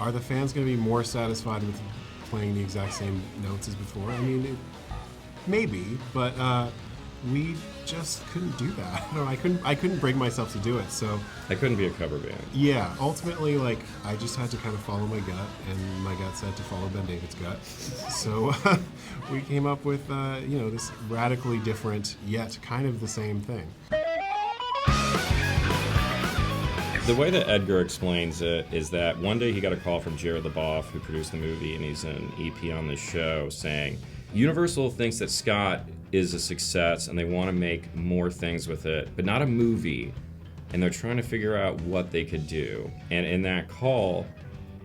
are the fans going to be more satisfied with playing the exact same notes as before? I mean, maybe, but we just couldn't do that. I couldn't bring myself to do it. So I couldn't be a cover band. yeah, ultimately, like, I just had to kind of follow my gut, and my gut said to follow Ben David's gut. So we came up with this radically different yet kind of the same thing. The way that Edgar explains it is that one day he got a call from Jared LaBeouf, who produced the movie, and he's an EP on this show, saying Universal thinks that Scott is a success and they want to make more things with it, but not a movie. And they're trying to figure out what they could do. And in that call,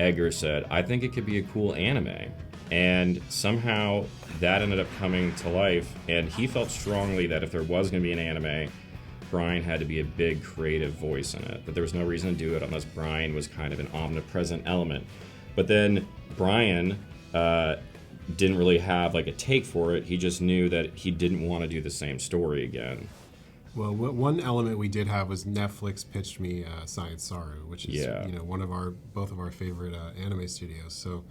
Edgar said, I think it could be a cool anime. And somehow that ended up coming to life, and he felt strongly that if there was going to be an anime, Brian had to be a big creative voice in it, that there was no reason to do it unless Brian was kind of an omnipresent element. But then Brian didn't really have like a take for it. He just knew that he didn't want to do the same story again. Well, one element we did have was Netflix pitched me Science Saru, which is both of our favorite anime studios. So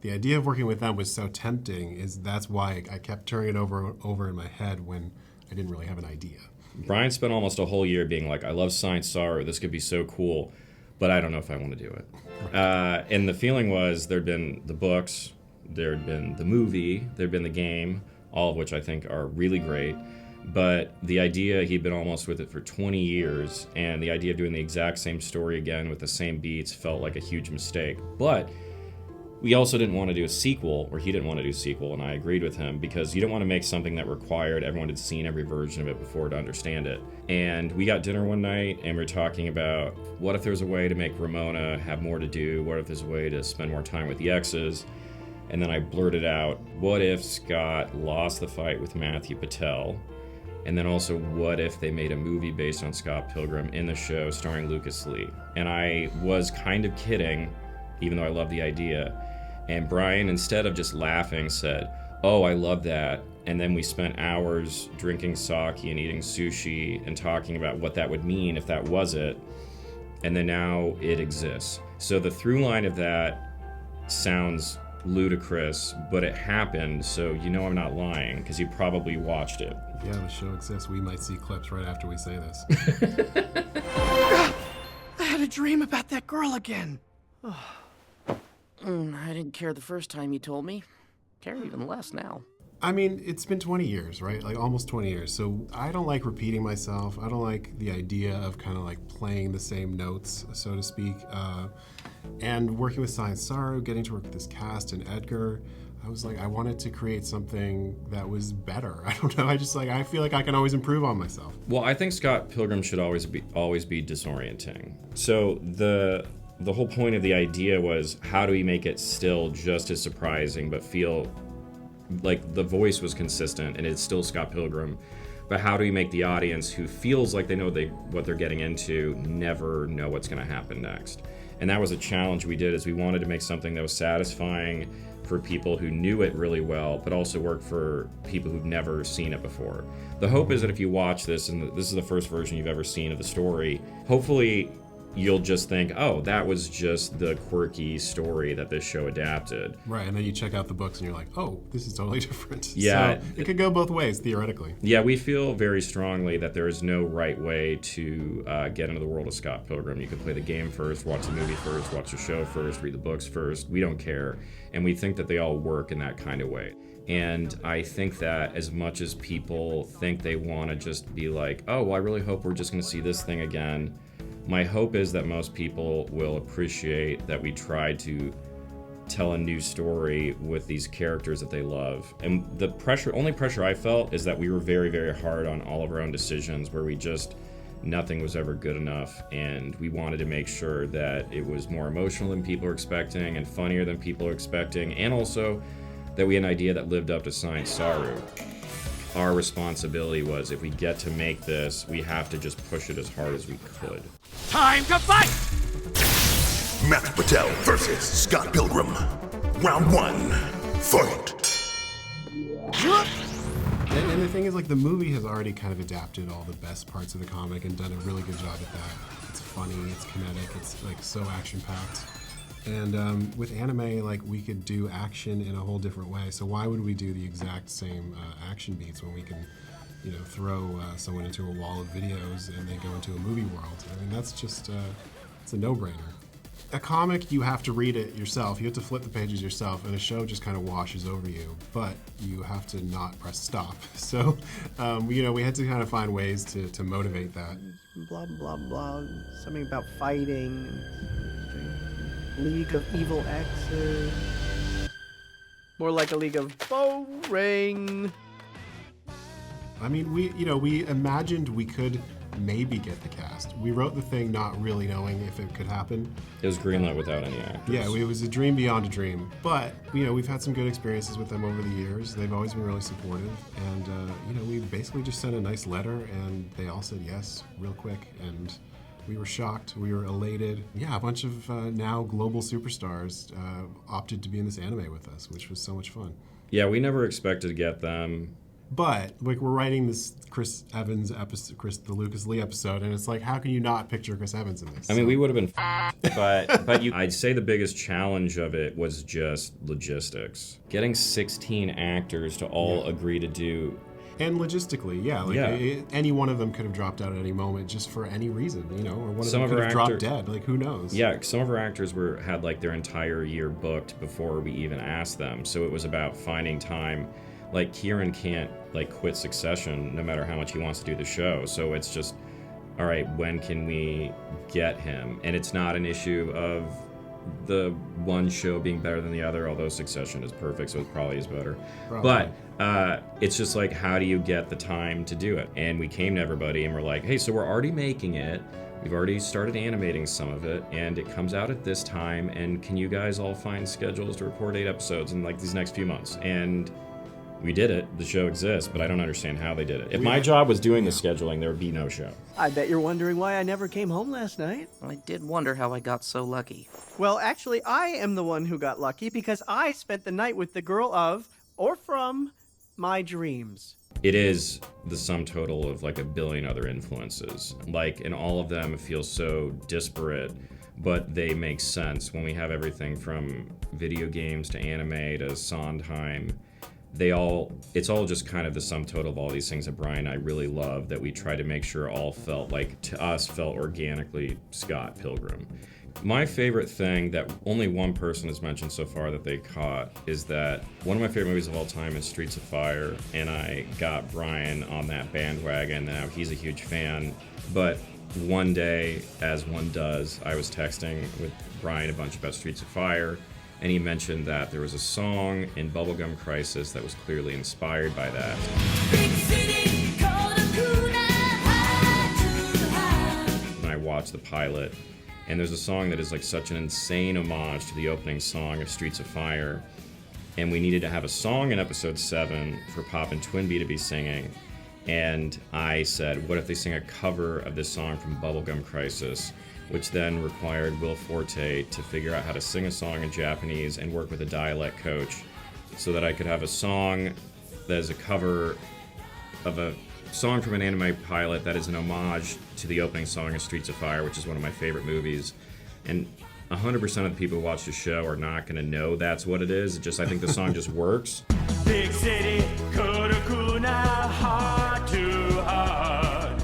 the idea of working with them was so tempting. That's why I kept turning it over in my head when I didn't really have an idea. Brian spent almost a whole year being like, I love Science Saru, this could be so cool, but I don't know if I want to do it. And the feeling was there'd been the books, there'd been the movie, there'd been the game, all of which I think are really great. But the idea, he'd been almost with it for 20 years, and the idea of doing the exact same story again with the same beats felt like a huge mistake. But we also didn't want to do a sequel, or he didn't want to do a sequel, and I agreed with him, because you don't want to make something that required everyone had seen every version of it before to understand it. And we got dinner one night, and we were talking about, what if there's a way to make Ramona have more to do? What if there's a way to spend more time with the exes? And then I blurted out, what if Scott lost the fight with Matthew Patel? And then also, what if they made a movie based on Scott Pilgrim in the show starring Lucas Lee? And I was kind of kidding, even though I love the idea. And Brian, instead of just laughing, said, oh, I love that. And then we spent hours drinking sake and eating sushi and talking about what that would mean if that was it. And then now it exists. So the through line of that sounds ludicrous, but it happened, so you know I'm not lying, because you probably watched it. Yeah, the show exists. We might see clips right after we say this. I had a dream about that girl again. I didn't care the first time you told me. Care even less now. I mean, it's been 20 years, right? Like almost 20 years. So I don't like repeating myself. I don't like the idea of kind of like playing the same notes, so to speak. And working with Science Saru, getting to work with this cast and Edgar, I was like, I wanted to create something that was better. I don't know. I feel like I can always improve on myself. Well, I think Scott Pilgrim should always be disorienting. So the whole point of the idea was, how do we make it still just as surprising but feel like the voice was consistent and it's still Scott Pilgrim, but how do we make the audience who feels like they know what they're getting into never know what's going to happen next? And that was a challenge we did, is we wanted to make something that was satisfying for people who knew it really well, but also work for people who've never seen it before. The hope is that if you watch this, and this is the first version you've ever seen of the story, hopefully you'll just think, oh, that was just the quirky story that this show adapted. Right, and then you check out the books and you're like, oh, this is totally different. Yeah. So it could go both ways, theoretically. Yeah, we feel very strongly that there is no right way to get into the world of Scott Pilgrim. You can play the game first, watch the movie first, watch the show first, read the books first. We don't care. And we think that they all work in that kind of way. And I think that as much as people think they want to just be like, oh, well, I really hope we're just going to see this thing again, my hope is that most people will appreciate that we tried to tell a new story with these characters that they love. And the only pressure I felt is that we were very, very hard on all of our own decisions, where nothing was ever good enough, and we wanted to make sure that it was more emotional than people were expecting and funnier than people were expecting, and also that we had an idea that lived up to Science Saru. Our responsibility was, if we get to make this, we have to just push it as hard as we could. Time to fight! Matthew Patel versus Scott Pilgrim. Round 1, fight! And the thing is, like, the movie has already kind of adapted all the best parts of the comic and done a really good job at that. It's funny, it's kinetic, it's like so action-packed. And with anime, like, we could do action in a whole different way. So why would we do the exact same action beats when we can, throw someone into a wall of videos and they go into a movie world? I mean, that's just it's a no-brainer. A comic, you have to read it yourself. You have to flip the pages yourself, and a show just kind of washes over you. But you have to not press stop. So, we had to kind of find ways to motivate that. Blah, blah, blah. Something about fighting. League of Evil Exes. More like a League of Boring. I mean, we imagined we could maybe get the cast. We wrote the thing not really knowing if it could happen. It was greenlit without any actors. Yeah, it was a dream beyond a dream. But, we've had some good experiences with them over the years. They've always been really supportive. And, we basically just sent a nice letter, and they all said yes real quick. And we were shocked. We were elated. Yeah, a bunch of now global superstars opted to be in this anime with us, which was so much fun. Yeah, we never expected to get them. But, like, we're writing this Chris Evans episode, the Lucas Lee episode, and it's like, how can you not picture Chris Evans in this? I mean, we would have been but I'd say the biggest challenge of it was just logistics. Getting 16 actors to all agree to do. And logistically, yeah. Like, any one of them could have dropped out at any moment just for any reason, or one of them could have dropped dead. Like, who knows? Yeah, some of our actors had like their entire year booked before we even asked them. So it was about finding time. Like, Kieran can't, like, quit Succession no matter how much he wants to do the show. So it's just, all right, when can we get him? And it's not an issue of the one show being better than the other, although Succession is perfect, so it probably is better. Probably. But it's just like, how do you get the time to do it? And we came to everybody and we're like, hey, so we're already making it. We've already started animating some of it, and it comes out at this time. And can you guys all find schedules to record 8 episodes in, like, these next few months? And we did it. The show exists, but I don't understand how they did it. If my job was doing the scheduling, there would be no show. I bet you're wondering why I never came home last night. I did wonder how I got so lucky. Well, actually, I am the one who got lucky because I spent the night with the girl of, or from, my dreams. It is the sum total of like a billion other influences. Like, and all of them feel so disparate, but they make sense when we have everything from video games to anime to Sondheim. It's all just kind of the sum total of all these things that Brian and I really love, that we try to make sure all felt organically Scott Pilgrim. My favorite thing that only one person has mentioned so far that they caught is that one of my favorite movies of all time is Streets of Fire, and I got Brian on that bandwagon. Now he's a huge fan, but one day, as one does, I was texting with Brian a bunch about Streets of Fire, and he mentioned that there was a song in Bubblegum Crisis that was clearly inspired by that. Big city, and I watched the pilot, and there's a song that is like such an insane homage to the opening song of Streets of Fire, and we needed to have a song in episode 7 for Pop and Twinbee to be singing, and I said, what if they sing a cover of this song from Bubblegum Crisis? Which then required Will Forte to figure out how to sing a song in Japanese and work with a dialect coach so that I could have a song that is a cover of a song from an anime pilot that is an homage to the opening song of Streets of Fire, which is one of my favorite movies. And 100% of the people who watch the show are not going to know that's what it is. I think the song just works. Big city, Kurokuna, heart to heart.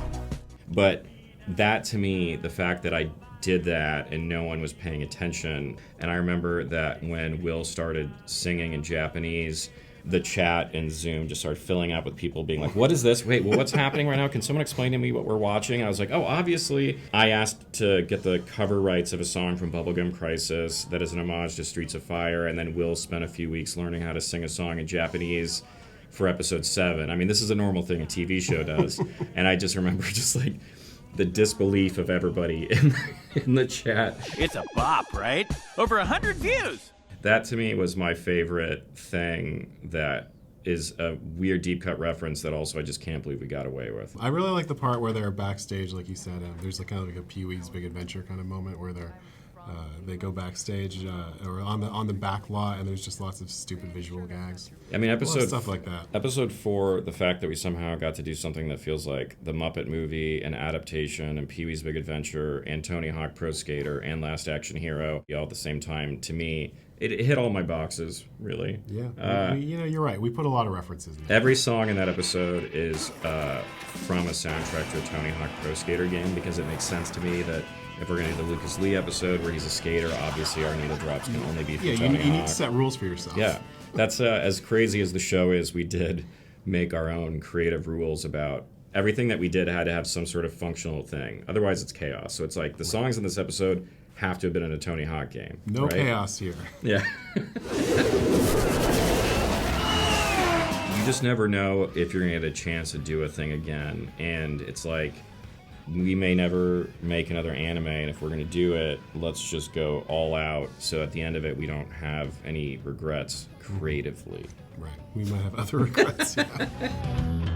But that, to me, the fact that I did that and no one was paying attention, and I remember that when Will started singing in Japanese, the chat in Zoom just started filling up with people being like, what is this? Wait, well, what's happening right now? Can someone explain to me what we're watching? And I was like, oh, obviously, I asked to get the cover rights of a song from Bubblegum Crisis that is an homage to Streets of Fire, and then Will spent a few weeks learning how to sing a song in Japanese for episode 7. I mean, this is a normal thing a TV show does. And I just remember just like the disbelief of everybody in the chat. It's a bop, right? Over 100 views! That, to me, was my favorite thing that is a weird deep cut reference that also I just can't believe we got away with. I really like the part where they're backstage, like you said. There's like kind of like a Pee-wee's Big Adventure kind of moment where they're They go backstage or on the back lot, and there's just lots of stupid visual gags. I mean, A lot of episode stuff like that. Episode 4, the fact that we somehow got to do something that feels like the Muppet Movie, an adaptation, and Pee-wee's Big Adventure, and Tony Hawk Pro Skater, and Last Action Hero, all at the same time, to me, it hit all my boxes, really. Yeah, you're right. We put a lot of references in there. Every song in that episode is from a soundtrack to a Tony Hawk Pro Skater game, because it makes sense to me that if we're going to do the Lucas Lee episode where he's a skater, obviously our needle drops can only be from Yeah, Tony you need Hawk. to set rules for yourself. Yeah, that's as crazy as the show is. We did make our own creative rules about everything that we did had to have some sort of functional thing. Otherwise, it's chaos. So it's like the songs in this episode have to have been in a Tony Hawk game. No right? chaos here. Yeah. You just never know if you're going to get a chance to do a thing again. And it's like, we may never make another anime, and if we're going to do it, let's just go all out. So at the end of it, we don't have any regrets creatively. Right. We might have other regrets. Yeah.